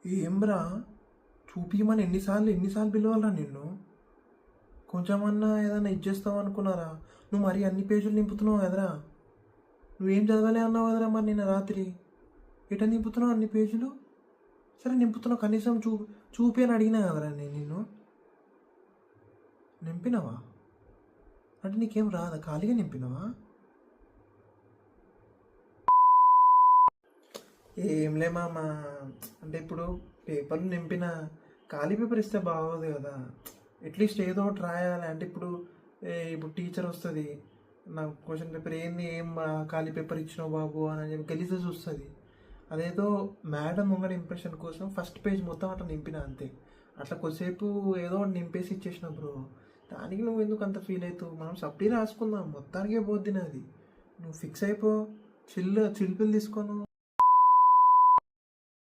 ఏమ్రా చూపిమని ఎన్నిసార్లు పిలవాలరా నిన్ను? కొంచెమన్నా ఏదైనా ఇచ్చేస్తావు అనుకున్నారా? నువ్వు మరీ అన్ని పేజీలు నింపుతున్నావు కదరా. నువ్వేం చదవలే అన్నావు కదరా మరి నిన్న రాత్రి. ఎట నింపుతున్నావు అన్ని పేజీలు? సరే నింపుతున్నావు, కనీసం చూపి అని అడిగినా కదరా నేను నిన్ను. నింపినావా? అంటే నీకేం రాదా? ఖాళీగా నింపినావా? ఏంలే మామ, అంటే ఇప్పుడు పేపర్లు నింపిన ఖాళీ పేపర్ ఇస్తే బాగోదు కదా. అట్లీస్ట్ ఏదో ఒకటి రాయాలి. అంటే ఇప్పుడు టీచర్ వస్తుంది, నాకు క్వశ్చన్ పేపర్ ఏంది, ఖాళీ పేపర్ ఇచ్చినావు బాబు అని చెప్పి గెలిస్తే చూస్తుంది. అదేదో మేడం ముంగడ ఇంప్రెషన్ కోసం ఫస్ట్ పేజ్ మొత్తం అట్లా నింపిన అంతే. అట్లా కొద్దిసేపు ఏదో ఒకటి నింపేసి ఇచ్చేసిన బ్రో. దానికి నువ్వు ఎందుకు అంత ఫీల్ అవుతావు? మనం సప్లీ రాసుకుందాం, మొత్తానికే పోద్ది నాది. నువ్వు ఫిక్స్ అయిపో, చిల్పిల్ తీసుకోను.